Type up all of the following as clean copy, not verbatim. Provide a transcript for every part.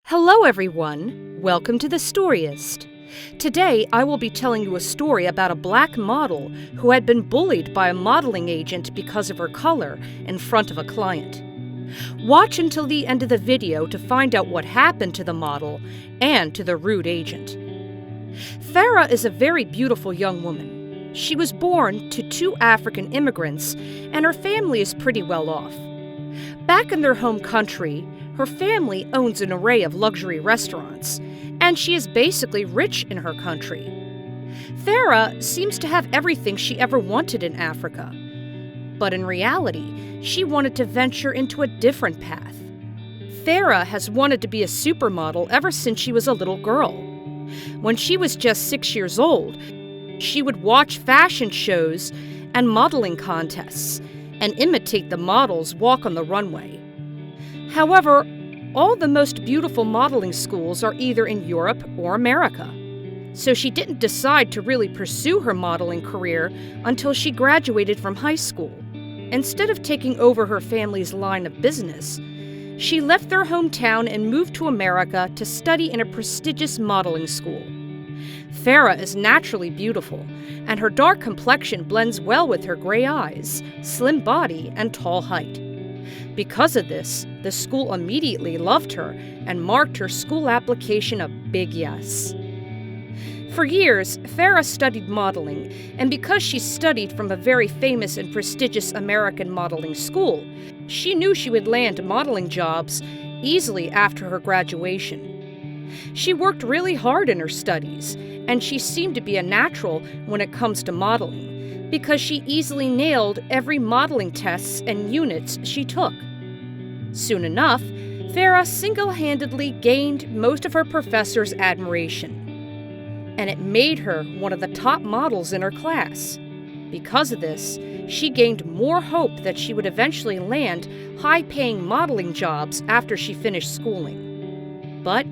Hello everyone, welcome to the Storyist. Today I will be telling you a story about a black model who had been bullied by a modeling agent because of her color in front of a client. Watch until the end of the video to find out what happened to the model and to the rude agent. Farah is a very beautiful young woman. She was born to two African immigrants and her family is pretty well off. Back in their home country, her family owns an array of luxury restaurants, and she is basically rich in her country. Farah seems to have everything she ever wanted in Africa. But in reality, she wanted to venture into a different path. Farah has wanted to be a supermodel ever since she was a little girl. When she was just 6 years old, she would watch fashion shows and modeling contests and imitate the models walk on the runway. However, all the most beautiful modeling schools are either in Europe or America. So she didn't decide to really pursue her modeling career until she graduated from high school. Instead of taking over her family's line of business, she left their hometown and moved to America to study in a prestigious modeling school. Farah is naturally beautiful, and her dark complexion blends well with her gray eyes, slim body, and tall height. Because of this, the school immediately loved her and marked her school application a big yes. For years, Farah studied modeling, and because she studied from a very famous and prestigious American modeling school, she knew she would land modeling jobs easily after her graduation. She worked really hard in her studies, and she seemed to be a natural when it comes to modeling, because she easily nailed every modeling tests and units she took. Soon enough, Farah single-handedly gained most of her professors' admiration, and it made her one of the top models in her class. Because of this, she gained more hope that she would eventually land high-paying modeling jobs after she finished schooling. But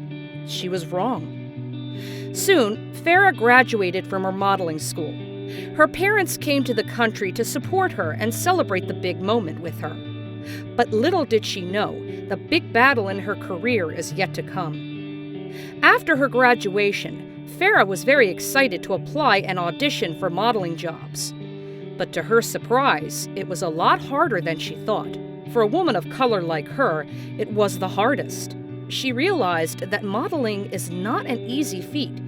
she was wrong. Soon, Farah graduated from her modeling school. Her parents came to the country to support her and celebrate the big moment with her. But little did she know, the big battle in her career is yet to come. After her graduation, Farah was very excited to apply and audition for modeling jobs. But to her surprise, it was a lot harder than she thought. For a woman of color like her, it was the hardest. She realized that modeling is not an easy feat,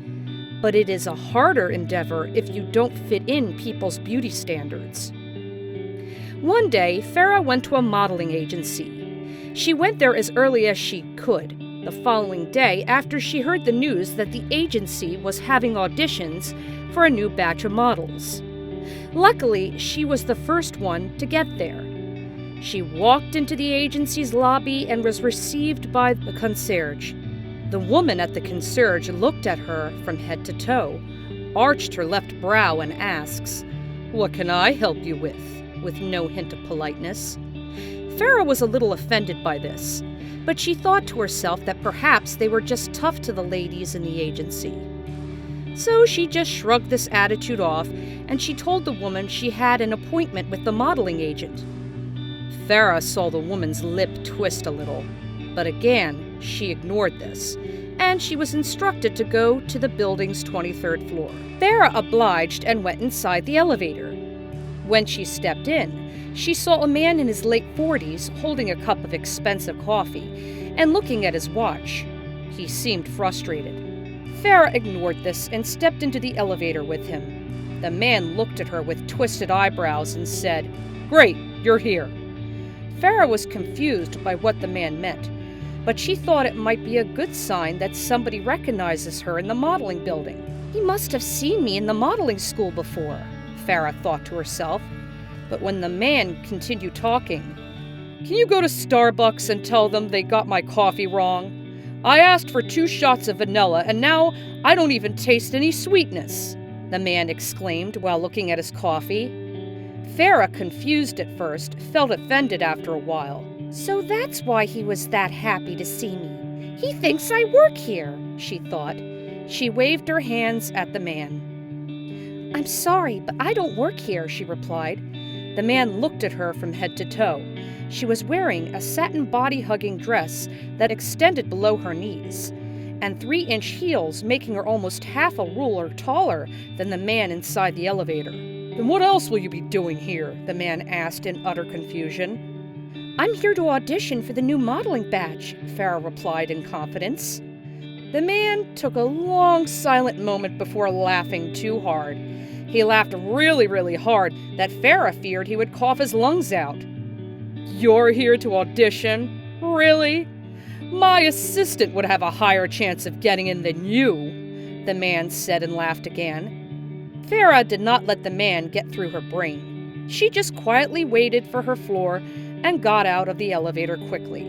but it is a harder endeavor if you don't fit in people's beauty standards. One day, Farah went to a modeling agency. She went there as early as she could, the following day after she heard the news that the agency was having auditions for a new batch of models. Luckily, she was the first one to get there. She walked into the agency's lobby and was received by the concierge. The woman at the concierge looked at her from head to toe, arched her left brow, and asks, "What can I help you with?" with no hint of politeness. Farah was a little offended by this, but she thought to herself that perhaps they were just tough to the ladies in the agency. So she just shrugged this attitude off, and she told the woman she had an appointment with the modeling agent. Farah saw the woman's lip twist a little, but again, she ignored this, and she was instructed to go to the building's 23rd floor. Farah obliged and went inside the elevator. When she stepped in, she saw a man in his late 40s holding a cup of expensive coffee and looking at his watch. He seemed frustrated. Farah ignored this and stepped into the elevator with him. The man looked at her with twisted eyebrows and said, "Great, you're here." Farah was confused by what the man meant, but she thought it might be a good sign that somebody recognizes her in the modeling building. "He must have seen me in the modeling school before," Farah thought to herself. But when the man continued talking, "Can you go to Starbucks and tell them they got my coffee wrong? I asked for 2 shots of vanilla, and now I don't even taste any sweetness," the man exclaimed while looking at his coffee. Farah, confused at first, felt offended after a while. "So that's why he was that happy to see me. He thinks I work here," she thought. She waved her hands at the man. "I'm sorry, but I don't work here," she replied. The man looked at her from head to toe. She was wearing a satin body-hugging dress that extended below her knees, and 3-inch heels, making her almost half a ruler taller than the man inside the elevator. "Then what else will you be doing here?" the man asked in utter confusion. "I'm here to audition for the new modeling batch," Farah replied in confidence. The man took a long, silent moment before laughing too hard. He laughed really hard that Farah feared he would cough his lungs out. "You're here to audition? Really? My assistant would have a higher chance of getting in than you," the man said and laughed again. Farah did not let the man get through her brain. She just quietly waited for her floor and got out of the elevator quickly.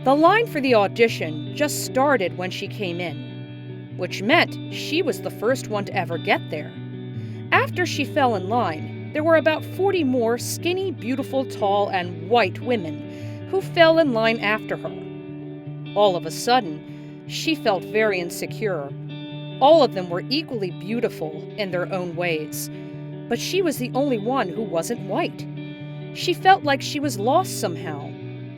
The line for the audition just started when she came in, which meant she was the first one to ever get there. After she fell in line, there were about 40 more skinny, beautiful, tall, and white women who fell in line after her. All of a sudden, she felt very insecure. All of them were equally beautiful in their own ways, but she was the only one who wasn't white. She felt like she was lost somehow,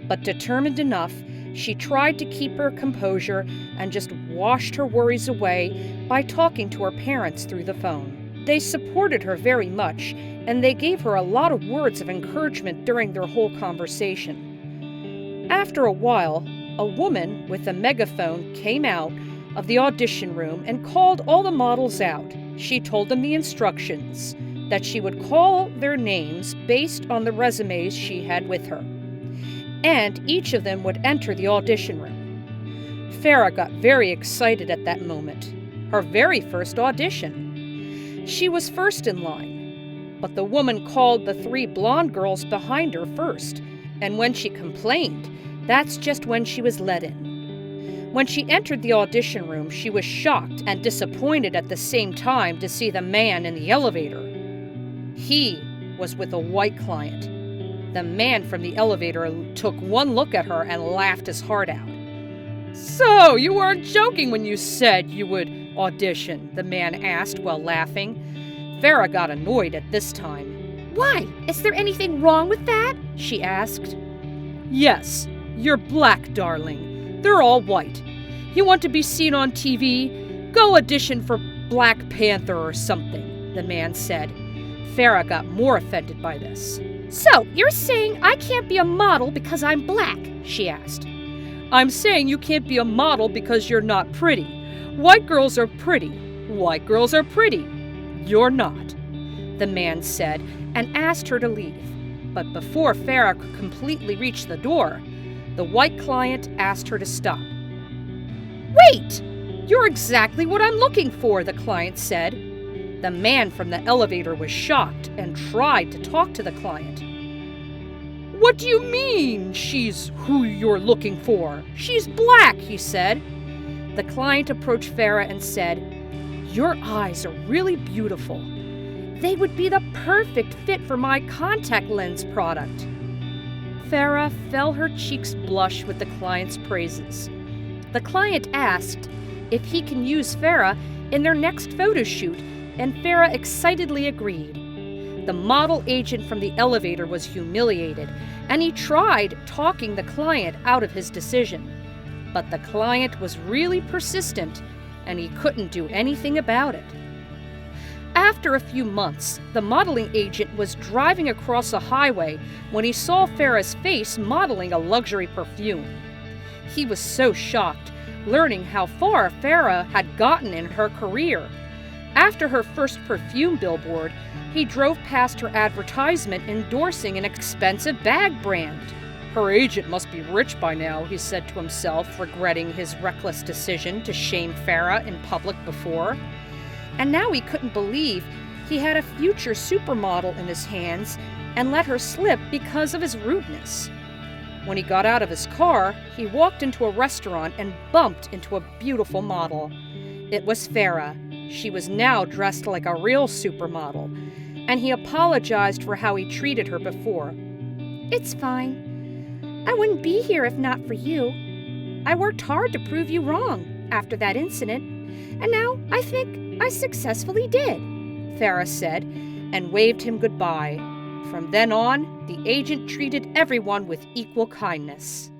but determined enough, she tried to keep her composure and just washed her worries away by talking to her parents through the phone. They supported her very much, and they gave her a lot of words of encouragement during their whole conversation. After a while, a woman with a megaphone came out of the audition room and called all the models out. She told them the instructions, that she would call their names based on the resumes she had with her, and each of them would enter the audition room. Farah got very excited at that moment, her very first audition. She was first in line, but the woman called the 3 blonde girls behind her first, and when she complained, that's just when she was let in. When she entered the audition room, she was shocked and disappointed at the same time to see the man in the elevator. He was with a white client. The man from the elevator took one look at her and laughed his heart out. "So, you weren't joking when you said you would audition?" the man asked while laughing. Farah got annoyed at this time. "Why? Is there anything wrong with that?" she asked. "Yes, you're black, darling. They're all white. You want to be seen on TV? Go audition for Black Panther or something," the man said. Farah got more offended by this. "So, you're saying I can't be a model because I'm black?" she asked. "I'm saying you can't be a model because you're not pretty. White girls are pretty. White girls are pretty. You're not," the man said, and asked her to leave. But before Farah could completely reach the door, the white client asked her to stop. "Wait! You're exactly what I'm looking for," the client said. The man from the elevator was shocked and tried to talk to the client. "What do you mean, she's who you're looking for? She's black," he said. The client approached Farah and said, "Your eyes are really beautiful. They would be the perfect fit for my contact lens product." Farah felt her cheeks blush with the client's praises. The client asked if he can use Farah in their next photo shoot, and Farah excitedly agreed. The model agent from the elevator was humiliated, and he tried talking the client out of his decision. But the client was really persistent, and he couldn't do anything about it. After a few months, the modeling agent was driving across a highway when he saw Farah's face modeling a luxury perfume. He was so shocked, learning how far Farah had gotten in her career. After her first perfume billboard, he drove past her advertisement endorsing an expensive bag brand. "Her agent must be rich by now," he said to himself, regretting his reckless decision to shame Farah in public before. And now he couldn't believe he had a future supermodel in his hands and let her slip because of his rudeness. When he got out of his car, he walked into a restaurant and bumped into a beautiful model. It was Farah. She was now dressed like a real supermodel, and he apologized for how he treated her before. "It's fine. I wouldn't be here if not for you. I worked hard to prove you wrong after that incident, and now I think I successfully did," Farah said, and waved him goodbye. From then on, the agent treated everyone with equal kindness.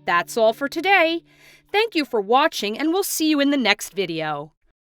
That's all for today. Thank you for watching, and we'll see you in the next video.